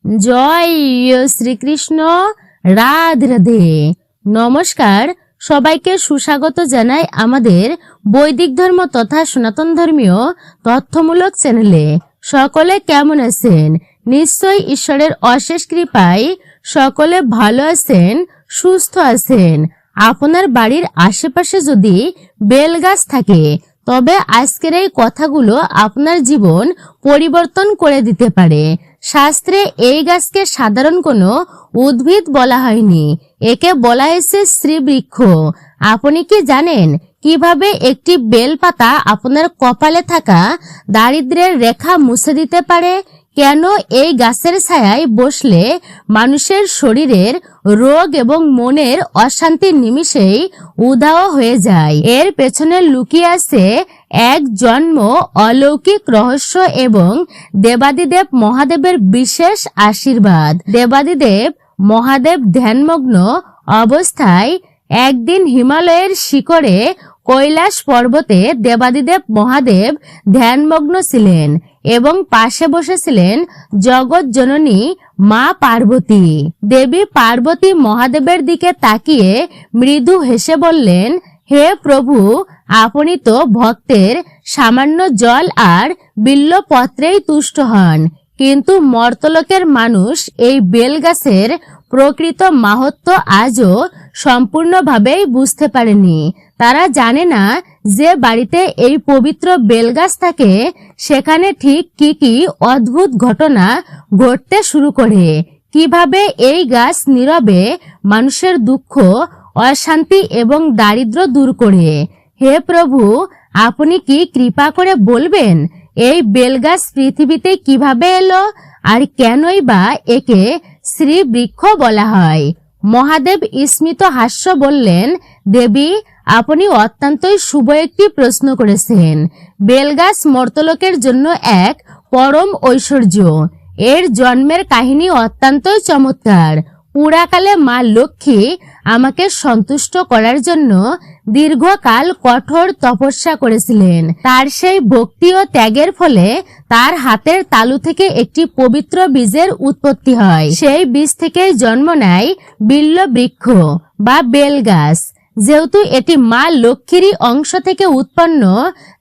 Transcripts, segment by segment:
জয় শ্রীকৃষ্ণ। রাধে রাধে। নমস্কার, সবাইকে সুস্বাগত জানাই আমাদের বৈদিক ধর্ম তথা সনাতন ধর্মীয় তথ্যমূলক চ্যানেলে। সকলে কেমন আছেন? নিশ্চয়ই ঈশ্বরের অশেষ কৃপায় সকলে ভালো আছেন, সুস্থ আছেন। আপনার বাড়ির আশেপাশে যদি বেল গাছ থাকে তবে আজকের এই কথাগুলো আপনার জীবন পরিবর্তন করে দিতে পারে। শাস্ত্রে এই গাছকে সাধারণ কোনো উদ্ভিদ বলা হয়নি, একে বলা হয়েছে শ্রীবৃক্ষ। আপনি কি জানেন কিভাবে একটি বেল পাতা আপনার কপালে থাকা দারিদ্র্যের রেখা মুছে দিতে পারে? কেন এই গাছের ছায়ায় বসলে মানুষের শরীরের রোগ এবং মনের অশান্তির নিমিষেই উধাও হয়ে যায়? এর পেছনে লুকিয়ে আছে এক জন্ম অলৌকিক রহস্য এবং দেবাদিদেব মহাদেবের বিশেষ আশীর্বাদ। দেবাদিদেব মহাদেব ধ্যানমগ্ন অবস্থায় একদিন হিমালয়ের শিখরে কৈলাস পর্বতে দেবাদিদেব মহাদেব ধ্যানমগ্ন ছিলেন এবং পাশে বসেছিলেন জগৎ জননী মা পার্বতী। দেবী পার্বতী মহাদেবের দিকে তাকিয়ে মৃদু হেসে বললেন, হে প্রভু, আপনি তো ভক্তের সামান্য জল আর বিল্লপত্রেই তুষ্ট হন, কিন্তু মর্তলোকের মানুষ এই বেল গাছের প্রকৃত মাহাত্ম্য আজও সম্পূর্ণভাবেই বুঝতে পারেনি। তারা জানে না যে বাড়িতে এই পবিত্র বেলগাছ থাকে সেখানে ঠিক কি কি অদ্ভুত ঘটনা ঘটতে শুরু করে, কিভাবে এই গাছ নীরবে মানুষের দুঃখ, অশান্তি এবং দারিদ্র্য দূর করে। হে প্রভু, আপনি কি কৃপা করে বলবেন এই বেলগাছ পৃথিবীতে কিভাবে এলো আর কেনই বা একে শ্রীবৃক্ষ বলা হয়? মহাদেব স্মিত হাস্য বললেন, দেবী, আপনি অত্যন্তই শুভ একটি প্রশ্ন করেছেন। বেলগাছ মর্তলোকের জন্য এক পরম ঐশ্বর্য। এর জন্মের কাহিনী অত্যন্তই চমৎকার। পুরাকালে মা লক্ষ্মী আমাকে সন্তুষ্ট করার জন্য দীর্ঘকাল কঠোর তপস্যা করেছিলেন। তার সেই ভক্তি ও ত্যাগের ফলে তার হাতের তালু থেকে একটি পবিত্র বীজের উৎপত্তি হয়। সেই বীজ থেকেই জন্ম নেয় বিল্ল বৃক্ষ বা বেল গাছ। যেহেতু এটি মা লক্ষ্মীরই অংশ থেকে উৎপন্ন,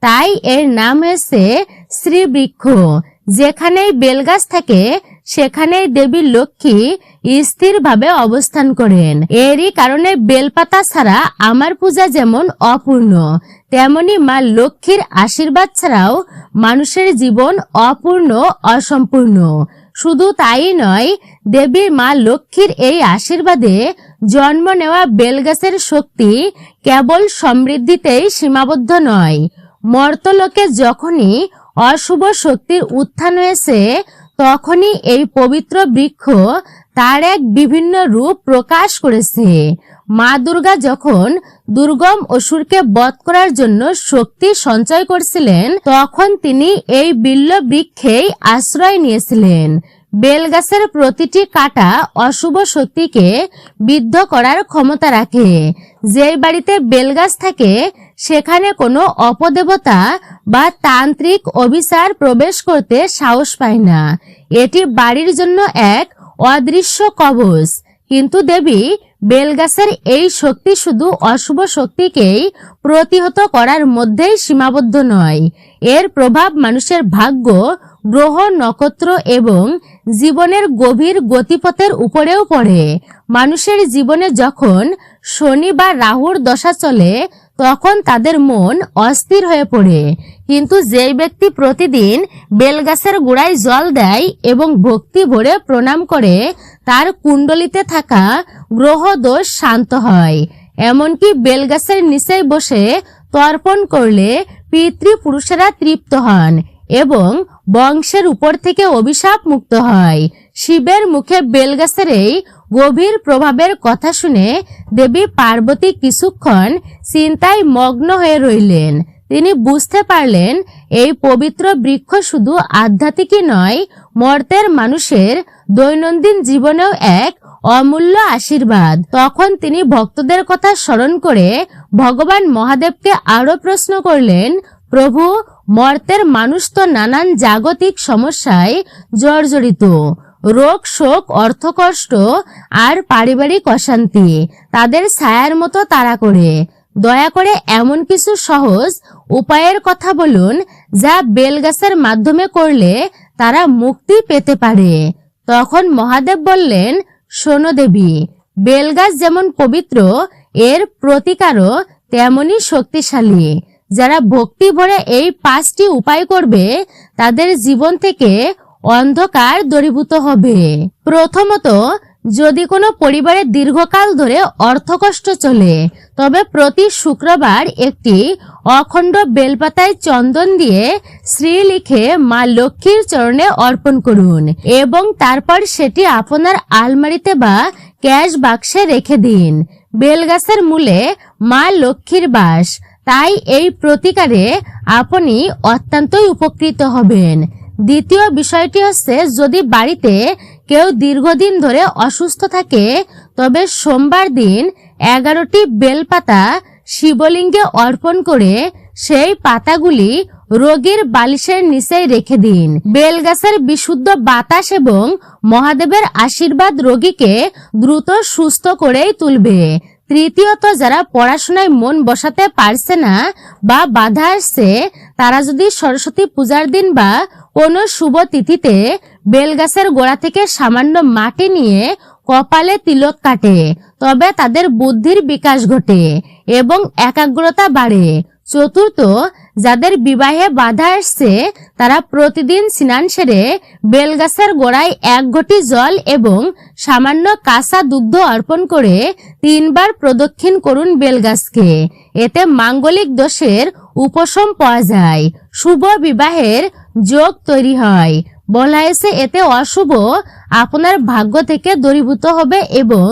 তাই এর নাম হয়েছে শ্রীবৃক্ষ। যেখানেই বেলগাছ থাকে সেখানেই দেবী লক্ষ্মী স্থিরভাবে অবস্থান করেন। এরই কারণে বেলপাতা ছাড়া আমার পূজা যেমন অপূর্ণ, তেমনি মা লক্ষ্মীর আশীর্বাদ ছাড়াও মানুষের জীবন অপূর্ণ, অসম্পূর্ণ। শুধু তাই নয়, দেবীর মা লক্ষ্মীর এই আশীর্বাদে জন্ম নেওয়া বেলগাছের শক্তি কেবল সমৃদ্ধিতেই সীমাবদ্ধ নয়। মর্তলোকে যখনই অশুভ শক্তির উত্থান হয়েছে তখনই এই পবিত্র বৃক্ষ তার এক বিভিন্ন রূপ প্রকাশ করেছে। মা দুর্গা যখন দুর্গম অসুরকে বধ করার জন্য শক্তি সঞ্চয় করছিলেন তখন তিনি এই বিল্ল বৃক্ষেই আশ্রয় নিয়েছিলেন। বেলগাছের প্রতিটি কাঁটা অশুভ শক্তিকে বিদ্ধ করার ক্ষমতা রাখে। যে বাড়িতে বেলগাছ থাকে সেখানে কোনো অপদেবতা বা তান্ত্রিক অভিচার প্রবেশ করতে সাহস পায় না। এটি বাড়ির জন্য এক অদৃশ্য কবচ। কিন্তু দেবী বেলগাছের এই শক্তি শুধু অশুভ শক্তিকেই প্রতিহত করার মধ্যেই সীমাবদ্ধ নয়। এর প্রভাব মানুষের ভাগ্য, গ্রহ, নক্ষত্র এবং জীবনের গভীর গতিপথের উপরেও পড়ে। মানুষের জীবনে যখন শনি বা রাহুর দশা চলে তখন তাদের মন অস্থির হয়ে পড়ে, কিন্তু যেই ব্যক্তি প্রতিদিন বেলগাছের গোড়ায় জল দেয় এবং ভক্তি ভরে প্রণাম করে তার কুণ্ডলিতে থাকা গ্রহ দোষ শান্ত হয়। এমনকি বেলগাছের নিচেই বসে তর্পণ করলে পিতৃপুরুষেরা তৃপ্ত হন এবং বংশের উপর থেকে অভিশাপ মুক্ত হয়। শিবের মুখে বেলগাছের এই গভীর প্রভাবের কথা শুনে দেবী পার্বতী কিছুক্ষণ চিন্তায় মগ্ন হয়ে রইলেন। তিনি বুঝতে পারলেন এই পবিত্র বৃক্ষ শুধু আধ্যাত্মিকই নয়, মর্তের মানুষের দৈনন্দিন জীবনেও এক অমূল্য আশীর্বাদ। তখন তিনি ভক্তদের কথা স্মরণ করে ভগবান মহাদেবকে আরো প্রশ্ন করলেন, প্রভু, মর্তের মানুষ তো নানান জাগতিক সমস্যায় জর্জরিত। রোগ শোক অর্থকষ্ট আর পারিবারিক অশান্তি তাদের ছায়ার মতো তাড়া করে। দয়া করে এমন কিছু সহজ উপায়ের কথা বলুন যা বেলগাছের মাধ্যমে করলে তারা মুক্তি পেতে পারে। তখন মহাদেব বললেন, শোনো দেবী, বেলগাছ যেমন পবিত্র, এর প্রতিকারও তেমনি শক্তিশালী। যারা ভক্তি ভরে এই 5টি উপায় করবে তাদের জীবন থেকে অন্ধকার দূরীভূত হবে। প্রথমত, যদি কোনো পরিবারে দীর্ঘকাল ধরে অর্থকষ্ট চলে তবে প্রতি শুক্রবার একটি অখণ্ড বেলপাতায় চন্দন দিয়ে শ্রী লিখে মা লক্ষ্মীর চরণে অর্পণ করুন এবং তারপর সেটি আপনার আলমারিতে বা ক্যাশ বাক্সে রেখে দিন। বেলগাছের মূলে মা লক্ষ্মীর বাস, তাই এই প্রতিকারে আপনি অত্যন্তই উপকৃত হবেন। দ্বিতীয় বিষয়টি হচ্ছে, যদি বাড়িতে কেউ দীর্ঘদিন ধরে অসুস্থ থাকে তবে সোমবার দিন 11টি বেলপাতা শিবলিঙ্গে অর্পণ করে সেই পাতাগুলি রোগীর বালিশের নিচে রেখে দিন। বেলগাছের বিশুদ্ধ বাতাস এবং মহাদেবের আশীর্বাদ রোগীকে দ্রুত সুস্থ করেই তুলবে। তৃতীয়ত, যারা পড়াশোনায় মন বসাতে পারছে না বা বাধা আসছে তারা যদি সরস্বতী পূজার দিন বা কোনো শুভ তিথিতে বেলগাছের গোড়া থেকে সামান্য মাটি নিয়ে কপালে তিলক কাটে তবে তাদের বুদ্ধির বিকাশ ঘটে এবং একাগ্রতা বাড়ে। চতুর্থ, যাদের বিবাহে বাধা আসছে তারা প্রতিদিন স্নান সেরে বেলগাছের গোড়ায় 1 ঘটি জল এবং সামান্য কাঁচা দুগ্ধ অর্পণ করে 3 বার প্রদক্ষিণ করুন বেলগাছকে। এতে মাঙ্গলিক দোষের উপশম পাওয়া যায়, শুভ বিবাহের যোগ তৈরি হয়। বলা হয়েছে এতে অশুভ আপনার ভাগ্য থেকে দূরীভূত হবে এবং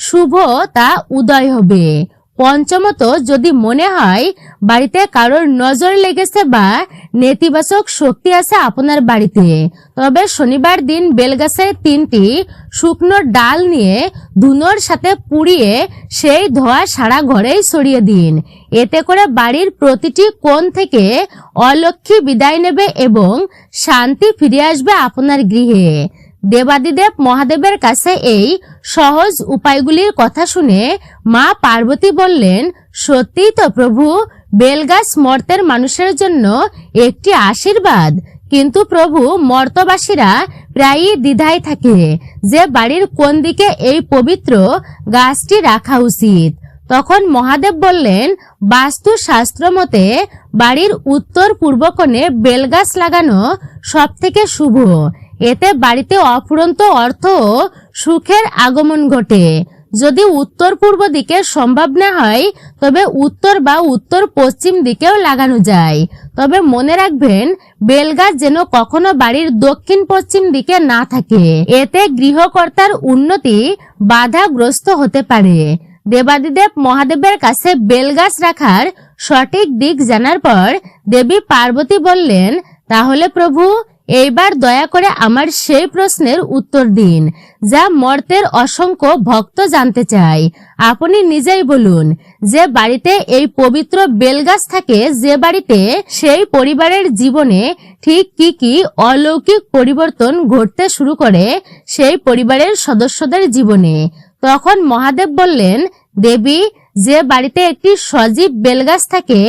শুভ তা উদয় হবে। পঞ্চমত, যদি মনে হয় বাড়িতে কারোর নজর লেগেছে বা নেতিবাচক শক্তি আছে আপনার বাড়িতে, তবে শনিবার দিন বেলগাছের 3টি শুকনো ডাল নিয়ে ধুনোর সাথে পুড়িয়ে সেই ধোঁয়া সারা ঘরেই ছড়িয়ে দিন। এতে করে বাড়ির প্রতিটি কোণ থেকে অলক্ষ্মী বিদায় নেবে এবং শান্তি ফিরে আসবে আপনার গৃহে। দেবাদিদেব মহাদেবের কাছে এই সহজ উপায়গুলির কথা শুনে মা পার্বতী বললেন, সত্যিই তো প্রভু, বেলগাছ মর্তের মানুষের জন্য একটি আশীর্বাদ। কিন্তু প্রভু, মর্তবাসীরা প্রায়ই দ্বিধায় থাকে যে বাড়ির কোন দিকে এই পবিত্র গাছটি রাখা উচিত। তখন মহাদেব বললেন, বাস্তু শাস্ত্র মতে বাড়ির উত্তর পূর্ব কোণে বেলগাছ লাগানো সব থেকে শুভ। এতে বাড়িতে অফুরন্ত অর্থ ও সুখের আগমন ঘটে। যদি উত্তর পূর্ব দিকে সম্ভব না হয় তবে উত্তর বা উত্তর পশ্চিম দিকেও লাগানো যায়। তবে মনে রাখবেন, বেলগাছ যেন কখনো বাড়ির দক্ষিণ পশ্চিম দিকে না থাকে, এতে গৃহকর্তার উন্নতি বাধাগ্রস্ত হতে পারে। দেবাদিদেব মহাদেবের কাছে বেলগাছ রাখার সঠিক দিক জানার পর দেবী পার্বতী বললেন, তাহলে প্রভু, এইবার দয়া করে আমার সেই প্রশ্নের উত্তর দিন যা মর্তের অসংখ্য ভক্ত জানতে চায়। আপনি নিজেই বলুন, যে বাড়িতে এই পবিত্র বেলগাছ থাকে, যে বাড়িতে সেই পরিবারের জীবনে ঠিক কি কি অলৌকিক পরিবর্তন ঘটতে শুরু করে সেই পরিবারের সদস্যদের জীবনে। তখন মহাদেব বললেন, দেবী, যে বাড়িতে একটি সজীব বেলগাছ থাকে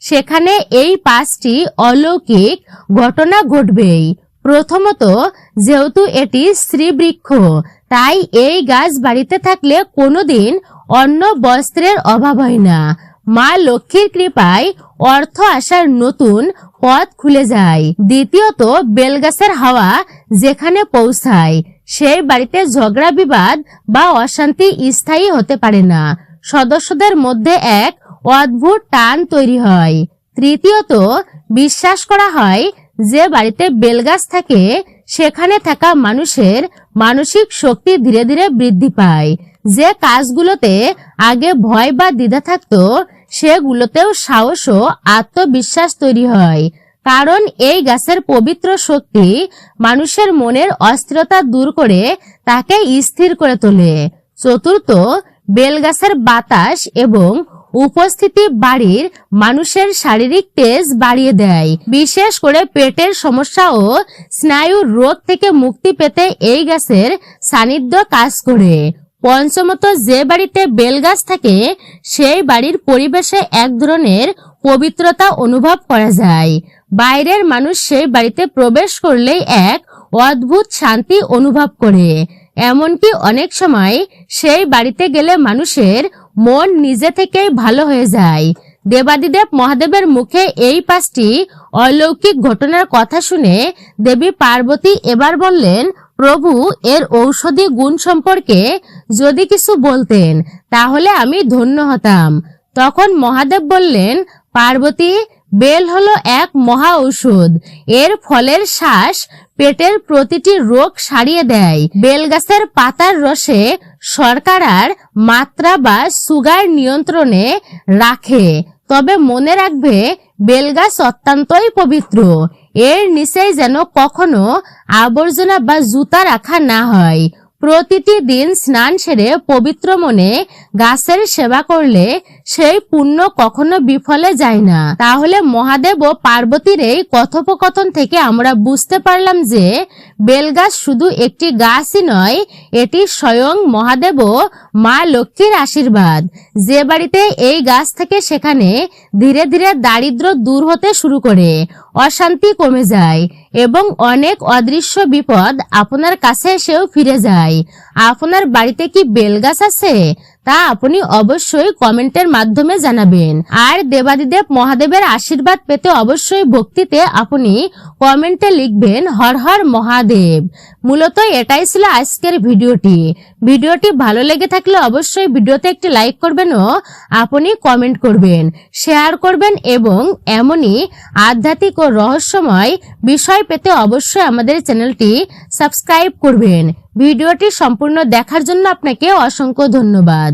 সেখানে এই 5টি অলৌকিক ঘটনা ঘটবেই। প্রথমত, যেহেতু এটি শ্রীবৃক্ষ, তাই এই গাছ বাড়িতে থাকলে কোনোদিন অন্ন বস্ত্রের অভাব হয় না। মা লক্ষ্মীর কৃপায় অর্থ আসার নতুন পথ খুলে যায়। দ্বিতীয়ত, বেলগাছের হাওয়া যেখানে পৌঁছায় সেই বাড়িতে ঝগড়া বিবাদ বা অশান্তি স্থায়ী হতে পারে না, সদস্যদের মধ্যে এক অদ্ভুত টান তৈরি হয়। তৃতীয়ত, বিশ্বাস করা হয় যে বাড়িতে বেলগাছ থাকে সেখানে থাকা মানুষের মানসিক শক্তি ধীরে ধীরে বৃদ্ধি পায়। যে কাজগুলোতে আগে ভয় বা দ্বিধা থাকতো সেগুলোতেও সাহস ও আত্মবিশ্বাস তৈরি হয়, কারণ এই গাছের পবিত্র শক্তি মানুষের মনের অস্থিরতা দূর করে তাকে স্থির করে তোলে। চতুর্থ, বেলগাছের বাতাস এবং উপস্থিতি বাড়ির মানুষের শারীরিক তেজ বাড়িয়ে দেয়। বিশেষ করে পেটের সমস্যা ও স্নায়ুর রোগ থেকে মুক্তি পেতে এই গাছের সান্নিধ্য কাজ করে। পঞ্চমত, যে বাড়িতে বেলগাছ থাকে সেই বাড়ির পরিবেশে এক ধরনের পবিত্রতা অনুভব করা যায়। বাইরের মানুষ সেই বাড়িতে প্রবেশ করলেই এক অদ্ভুত শান্তি অনুভব করে। এমনকি অনেক সময় সেই বাড়িতে গেলে মানুষের মন নিজে থেকেই ভালো হয়ে যায়। দেবাদিদেব মহাদেবের মুখে এই 5টি অলৌকিক ঘটনার কথা শুনে দেবী পার্বতী এবার বললেন, প্রভু, এর ঔষধি গুণ সম্পর্কে যদি কিছু বলতেন তাহলে আমি ধন্য হতাম। তখন মহাদেব বললেন, পার্বতী, বেল হলো এক মহা ঔষধ। এর ফলের শ্বাস পেটের প্রতিটি রোগ সারিয়ে দেয়। বেল গাছের পাতার রসে শর্করার মাত্রা বা সুগার নিয়ন্ত্রণে রাখে। তবে মনে রাখবে, বেলগাছ অত্যন্তই পবিত্র। এর নিচেই যেন কখনো আবর্জনা বা জুতা রাখা না হয়। প্রতিটি দিন স্নান সেরে পবিত্র মনে গাছের সেবা করলে সেই পুণ্য কখনো বিফলে যায় না। তাহলে মহাদেব ও পার্বতীর এই কথোপকথন থেকে আমরা বুঝতে পারলাম যে বেলগাছ শুধু একটি গাছই নয়, এটি স্বয়ং মহাদেব ও মা লক্ষ্মীর আশীর্বাদ। যে বাড়িতে এই গাছ থাকে সেখানে ধীরে ধীরে দারিদ্র্য দূর হতে শুরু করে, অশান্তি কমে যায় এবং অনেক অদৃশ্য বিপদ আপনার কাছে এসেও ফিরে যায়। আপনার বাড়িতে কি বেলগাছ আছে? তা আপনি অবশ্যই কমেন্টের মাধ্যমে জানাবেন। আর দেবাদিদেব মহাদেবের আশীর্বাদ পেতে অবশ্যই ভক্তিতে আপনি কমেন্টে লিখবেন হর হর মহাদেব। মূলত এটাই ছিল আজকের ভিডিওটি ভালো লেগে থাকলে অবশ্যই ভিডিওতে একটি লাইক করবেন ও আপনি কমেন্ট করবেন, শেয়ার করবেন এবং এমনই আধ্যাত্মিক ও রহস্যময় বিষয় পেতে অবশ্যই আমাদের চ্যানেলটি সাবস্ক্রাইব করবেন। ভিডিওটি সম্পূর্ণ দেখার জন্য আপনাকে অসংখ্য ধন্যবাদ।